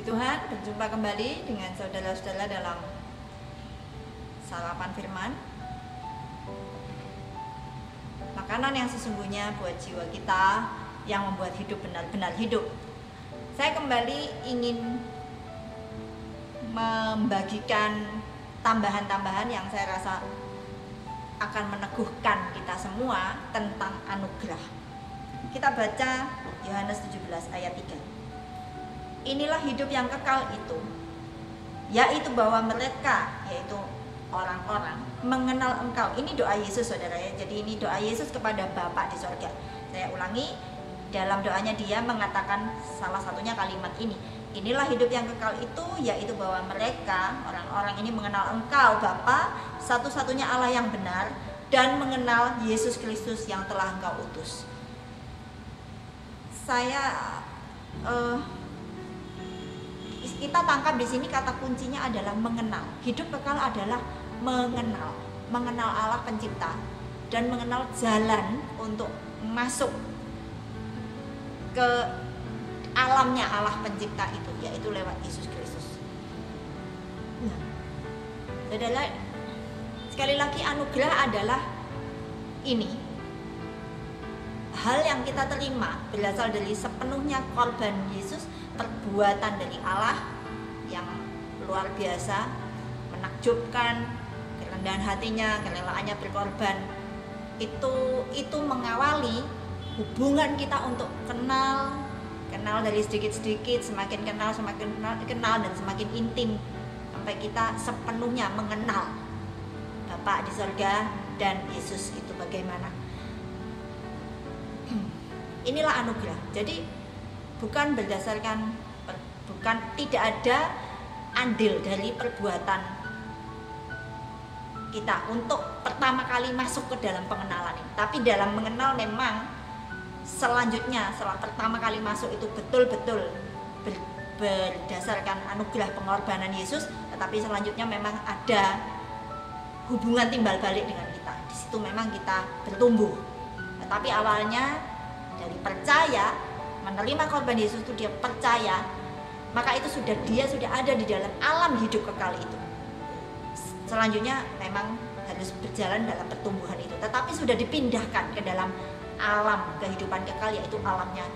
Puji Tuhan, berjumpa kembali dengan saudara-saudara dalam sarapan firman. Makanan yang sesungguhnya buat jiwa kita, yang membuat hidup benar-benar hidup. Saya kembali ingin membagikan tambahan-tambahan yang saya rasa akan meneguhkan kita semua tentang anugerah. Kita baca Yohanes 17 ayat 3. Inilah hidup yang kekal itu, yaitu bahwa mereka, yaitu orang-orang, mengenal Engkau. Ini doa Yesus, saudara ya. Jadi ini doa Yesus kepada Bapa di sorga. Saya ulangi, dalam doanya dia mengatakan salah satunya kalimat ini. Inilah hidup yang kekal itu, yaitu bahwa mereka, orang-orang ini mengenal Engkau, Bapa, satu-satunya Allah yang benar, dan mengenal Yesus Kristus yang telah Engkau utus. Kita tangkap di sini kata kuncinya adalah mengenal. Hidup kekal adalah mengenal Allah pencipta dan mengenal jalan untuk masuk ke alamnya Allah pencipta itu, yaitu lewat Yesus Kristus. Nah, saudara, sekali lagi anugerah adalah ini. Hal yang kita terima berasal dari sepenuhnya korban Yesus, perbuatan dari Allah yang luar biasa, menakjubkan, kerendahan hatinya, kerelaannya berkorban. Itu mengawali hubungan kita untuk kenal dari sedikit-sedikit, semakin kenal dan semakin intim, sampai kita sepenuhnya mengenal Bapa di surga dan Yesus itu bagaimana. Inilah anugerah. Jadi bukan tidak ada andil dari perbuatan kita untuk pertama kali masuk ke dalam pengenalan ini. Tapi dalam mengenal memang selanjutnya setelah pertama kali masuk itu betul-betul berdasarkan anugerah pengorbanan Yesus, tetapi selanjutnya memang ada hubungan timbal balik dengan kita. Di situ memang kita bertumbuh. Tetapi awalnya dari percaya, menerima korban Yesus itu dia percaya, maka itu dia sudah ada di dalam alam hidup kekal itu. Selanjutnya memang harus berjalan dalam pertumbuhan itu, tetapi sudah dipindahkan ke dalam alam kehidupan kekal, yaitu alamnya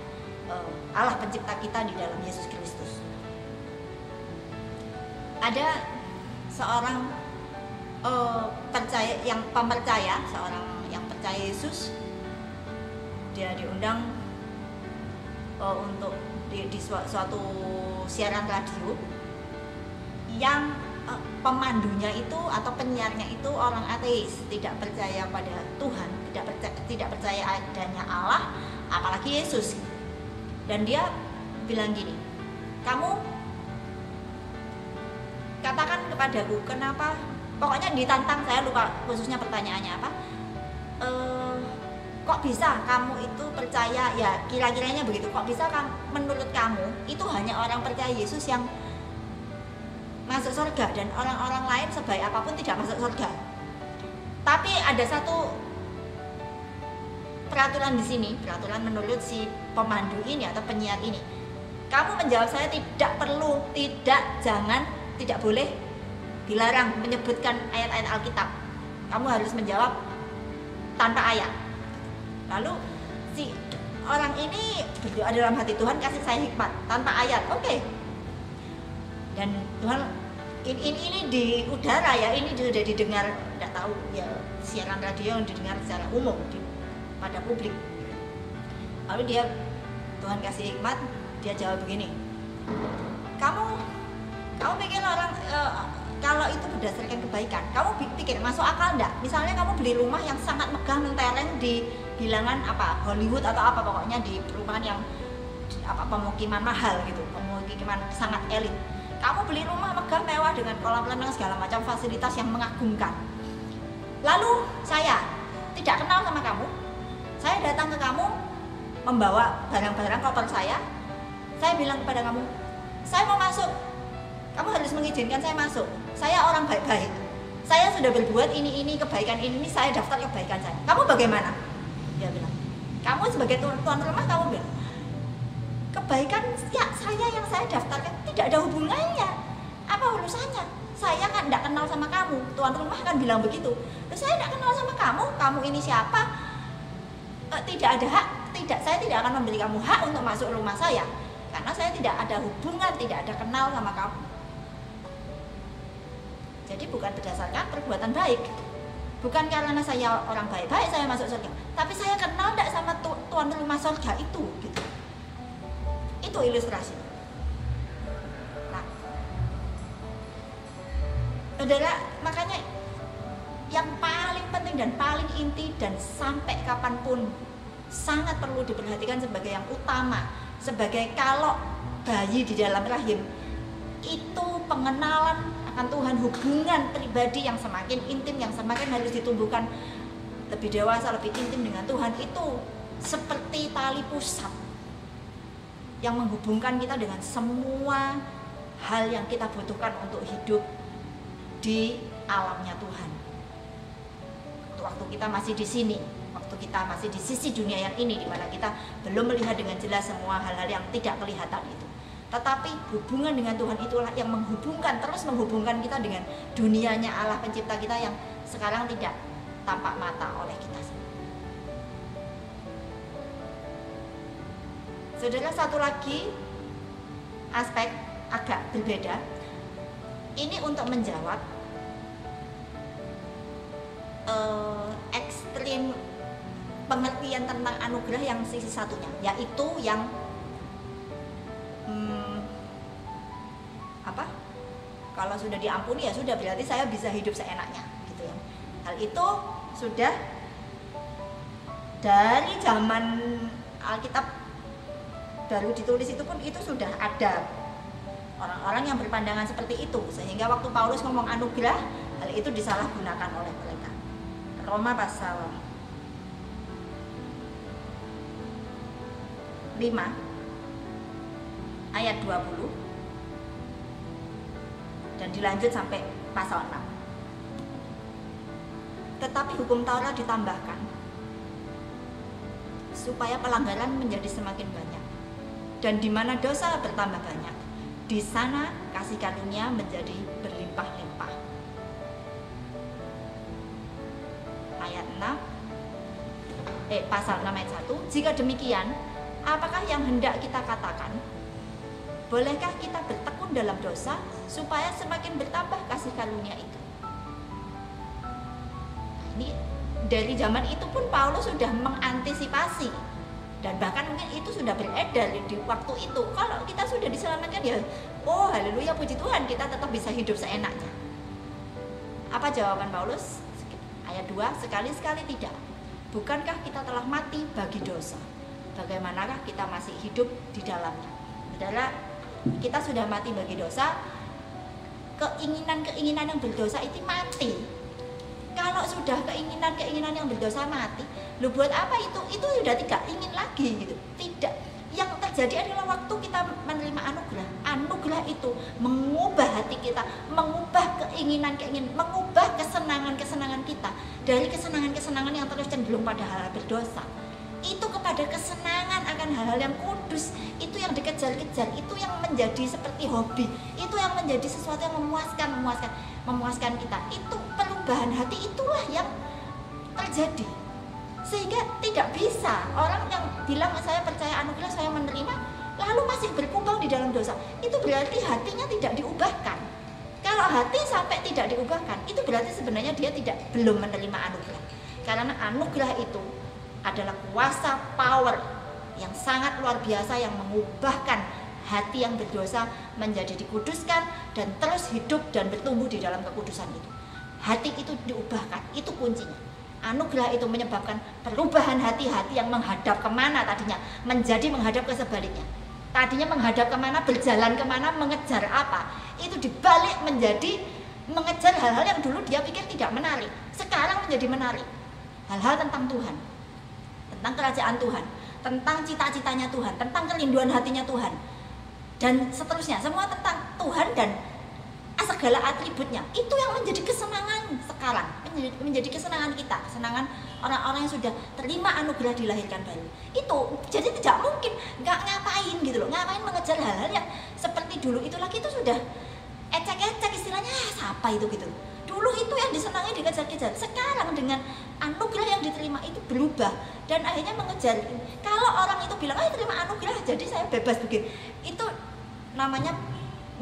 Allah pencipta kita di dalam Yesus Kristus. Ada seorang seorang yang percaya Yesus. Dia diundang untuk di suatu siaran radio yang pemandunya itu atau penyiarnya itu orang ateis, tidak percaya pada Tuhan, tidak percaya adanya Allah, apalagi Yesus. Dan dia bilang gini, kamu katakan kepadaku kenapa, pokoknya ditantang, saya lupa khususnya pertanyaannya apa, kok bisa kamu itu percaya, ya kira-kiranya begitu, kok bisa menurut kamu itu hanya orang percaya Yesus yang masuk surga dan orang-orang lain sebaik apapun tidak masuk surga. Tapi ada satu peraturan di sini, peraturan menurut si pemandu ini atau penyiar ini. Kamu menjawab saya tidak boleh, dilarang menyebutkan ayat-ayat Alkitab. Kamu harus menjawab tanpa ayat. Lalu si orang ini berdoa dalam hati, Tuhan kasih saya hikmat tanpa ayat. Oke. Dan Tuhan ini di udara ya, ini sudah didengar, tidak tahu ya, siaran radio yang didengar secara umum pada publik. Lalu Tuhan kasih hikmat, dia jawab begini, kamu pikir orang kalau itu berdasarkan kebaikan, kamu pikir masuk akal enggak? Misalnya kamu beli rumah yang sangat megah mentereng di bilangan Hollywood atau apa, pokoknya di perumahan yang pemukiman mahal gitu, pemukiman sangat elit. Kamu beli rumah megah mewah dengan kolam renang segala macam fasilitas yang mengagumkan. Lalu saya tidak kenal sama kamu, saya datang ke kamu membawa barang-barang koper saya bilang kepada kamu, saya mau masuk, kamu harus mengizinkan saya masuk. Saya orang baik-baik, saya sudah berbuat ini kebaikan ini, saya daftar kebaikan saya. Kamu bagaimana? Dia bilang, kamu sebagai tuan rumah, kamu bilang, kebaikan ya saya yang saya daftarkan tidak ada hubungannya. Apa urusannya? Saya kan tidak kenal sama kamu. Tuan rumah kan bilang begitu. Saya tidak kenal sama kamu. Kamu ini siapa? Tidak ada hak. Saya tidak akan memberi kamu hak untuk masuk rumah saya karena saya tidak ada hubungan, tidak ada kenal sama kamu. Jadi bukan berdasarkan perbuatan baik. Bukan karena saya orang baik-baik saya masuk surga, tapi saya kenal tidak sama tuan rumah surga itu gitu. Itu ilustrasi. Nah, saudara, makanya yang paling penting dan paling inti dan sampai kapanpun sangat perlu diperhatikan sebagai yang utama, sebagai kalau bayi di dalam rahim itu pengenalan akan Tuhan, hubungan pribadi yang semakin intim, yang semakin harus ditumbuhkan lebih dewasa, lebih intim dengan Tuhan, itu seperti tali pusat yang menghubungkan kita dengan semua hal yang kita butuhkan untuk hidup di alamnya Tuhan. Waktu kita masih di sini, waktu kita masih di sisi dunia yang ini, di mana kita belum melihat dengan jelas semua hal-hal yang tidak kelihatan itu. Tetapi hubungan dengan Tuhan itulah yang menghubungkan, terus menghubungkan kita dengan dunianya Allah pencipta kita yang sekarang tidak tampak mata oleh kita. Saudara, satu lagi aspek agak berbeda. Ini untuk menjawab ekstrim pengertian tentang anugerah yang sisi satunya, yaitu yang kalau sudah diampuni ya sudah, berarti saya bisa hidup seenaknya gitu ya. Hal itu sudah dari zaman Alkitab baru ditulis itu pun itu sudah ada orang-orang yang berpandangan seperti itu, sehingga waktu Paulus ngomong anugerah, hal itu disalahgunakan oleh mereka. Roma pasal 5 ayat 20 dan dilanjut sampai pasal 6. Tetapi hukum Taurat ditambahkan supaya pelanggaran menjadi semakin banyak, dan di mana dosa bertambah banyak, di sana kasih karunia menjadi berlimpah-limpah. Ayat 6 pasal 6 ayat 1. Jika demikian, apakah yang hendak kita katakan? Bolehkah kita bertekun dalam dosa supaya semakin bertambah kasih karunia itu? Ini dari zaman itu pun Paulus sudah mengantisipasi, dan bahkan mungkin itu sudah beredar di waktu itu. Kalau kita sudah diselamatkan ya, oh haleluya, puji Tuhan, kita tetap bisa hidup seenaknya. Apa jawaban Paulus? Ayat 2, sekali-sekali tidak. Bukankah kita telah mati bagi dosa? Bagaimanakah kita masih hidup di dalamnya? Saudara, kita sudah mati bagi dosa. Keinginan-keinginan yang berdosa itu mati. Kalau sudah keinginan-keinginan yang berdosa mati, lu buat apa itu? Itu sudah tidak ingin lagi gitu. Tidak. Yang terjadi adalah waktu kita menerima anugerah. Anugerah itu mengubah hati kita, mengubah keinginan-keinginan, mengubah kesenangan-kesenangan kita dari kesenangan-kesenangan yang terus cenderung pada hal berdosa. Itu kepada kesenangan akan hal-hal yang kudus, itu yang dikejar-kejar, itu yang menjadi seperti hobi, itu yang menjadi sesuatu yang memuaskan kita. Itu perubahan hati, itulah yang terjadi. Sehingga tidak bisa orang yang bilang saya percaya anugerah, saya menerima, lalu masih berkubang di dalam dosa, itu berarti hatinya tidak diubahkan. Kalau hati sampai tidak diubahkan, itu berarti sebenarnya dia belum menerima anugerah. Karena anugerah itu adalah kuasa, power yang sangat luar biasa yang mengubahkan hati yang berdosa menjadi dikuduskan dan terus hidup dan bertumbuh di dalam kekudusan itu. Hati itu diubahkan, itu kuncinya. Anugerah itu menyebabkan perubahan hati-hati yang menghadap kemana tadinya menjadi menghadap ke sebaliknya. Tadinya menghadap kemana, berjalan kemana, mengejar apa, itu dibalik menjadi mengejar hal-hal yang dulu dia pikir tidak menarik, sekarang menjadi menarik. Hal-hal tentang Tuhan, tentang kerajaan Tuhan, tentang cita-citanya Tuhan, tentang kerinduan hatinya Tuhan, dan seterusnya, semua tentang Tuhan dan segala atributnya. Itu yang menjadi kesenangan sekarang, menjadi kesenangan kita, kesenangan orang-orang yang sudah terima anugerah dilahirkan baru. Itu jadi tidak mungkin nggak ngapain gitu loh, ngapain mengejar hal-hal yang seperti dulu itu lagi, itu sudah ecek-ecek istilahnya, siapa itu gitu. Dulu itu yang disenangi dikejar-kejar, sekarang dengan anugerah yang diterima itu berubah dan akhirnya mengejar. Kalau orang itu bilang, terima anugerah jadi saya bebas begini, itu namanya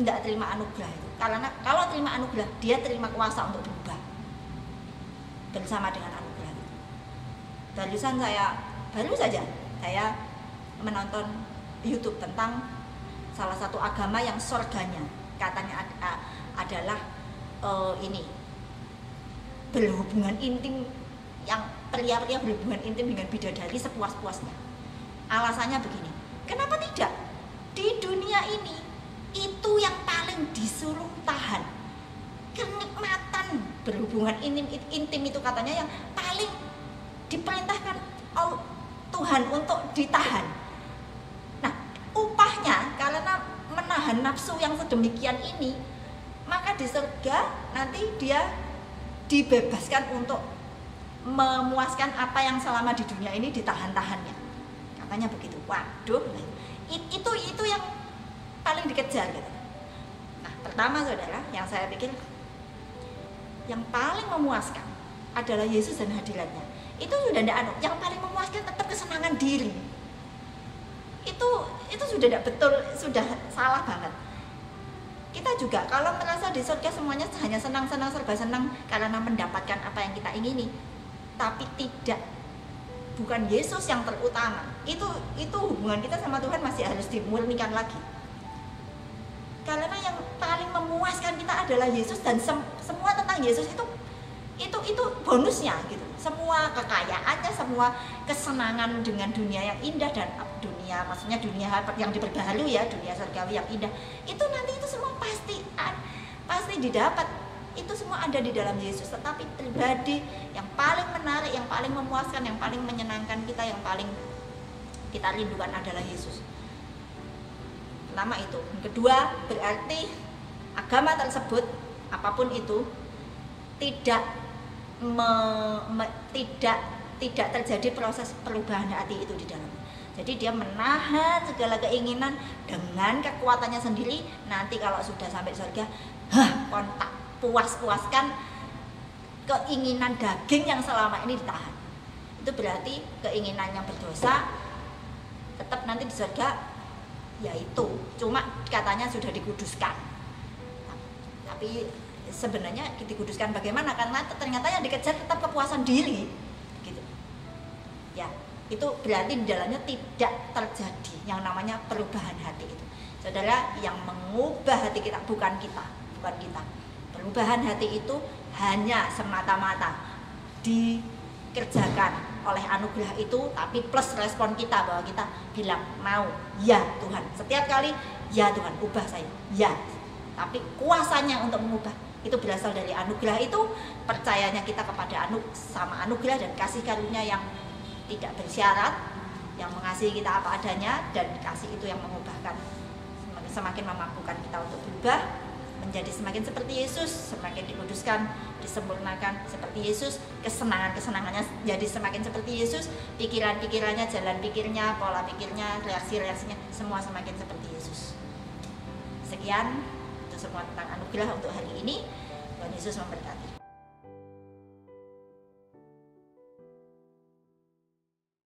tidak terima anugerah itu. Karena kalau terima anugerah, dia terima kuasa untuk berubah bersama dengan anugerah itu. Baru saja saya menonton YouTube tentang salah satu agama yang surganya katanya adalah ini berhubungan intim, yang pria-pria berhubungan intim dengan bidadari sepuas-puasnya. Alasannya begini, kenapa tidak? Di dunia ini itu yang paling disuruh tahan, kenikmatan berhubungan intim itu katanya yang paling diperintahkan Tuhan untuk ditahan. Nah, upahnya karena menahan nafsu yang sedemikian ini, maka di surga nanti dia dibebaskan untuk memuaskan apa yang selama di dunia ini ditahan-tahannya, katanya begitu. Waduh, itu yang paling dikejar gitu. Nah, pertama saudara, yang saya pikir yang paling memuaskan adalah Yesus dan hadiratnya. Itu sudah tidak yang paling memuaskan tetap kesenangan diri. Itu sudah tidak betul, sudah salah banget. Kita juga kalau merasa di surga semuanya hanya senang-senang, serba senang karena mendapatkan apa yang kita ingini, tapi tidak, bukan Yesus yang terutama. Itu hubungan kita sama Tuhan masih harus dimurnikan lagi. Karena yang paling memuaskan kita adalah Yesus, dan semua tentang Yesus itu bonusnya gitu. Semua kekayaannya, semua kesenangan dengan dunia yang indah, dan dunia, maksudnya dunia yang diperbaharui ya, dunia surgawi yang indah, itu nanti itu semua pasti didapat. Itu semua ada di dalam Yesus. Tetapi pribadi yang paling menarik, yang paling memuaskan, yang paling menyenangkan kita, yang paling kita rindukan adalah Yesus. Pertama itu. Yang kedua, berarti agama tersebut apapun itu tidak terjadi proses perubahan hati itu di dalamnya. Jadi dia menahan segala keinginan dengan kekuatannya sendiri. Nanti kalau sudah sampai surga, kontak puas-puaskan keinginan daging yang selama ini ditahan. Itu berarti keinginan yang berdosa tetap nanti di surga, yaitu cuma katanya sudah dikuduskan. Tapi sebenarnya dikuduskan bagaimana? Karena ternyata yang dikejar tetap kepuasan diri gitu. Ya, itu berarti di dalamnya tidak terjadi yang namanya perubahan hati itu. Saudara, yang mengubah hati kita bukan kita. Perubahan hati itu hanya semata-mata dikerjakan oleh anugerah itu, tapi plus respon kita bahwa kita bilang mau, ya Tuhan. Setiap kali, ya Tuhan, ubah saya. Ya. Tapi kuasanya untuk mengubah itu berasal dari anugerah itu, percayanya kita kepada sama anugerah dan kasih karunia yang tidak bersyarat, yang mengasihi kita apa adanya, dan kasih itu yang mengubahkan, semakin memampukan kita untuk berubah menjadi semakin seperti Yesus, semakin dikuduskan, disempurnakan seperti Yesus, kesenangannya jadi semakin seperti Yesus, pikirannya, jalan pikirnya, pola pikirnya, reaksinya semua semakin seperti Yesus. Sekian, itu semua tentang anugerah untuk hari ini. Tuhan Yesus memberkati.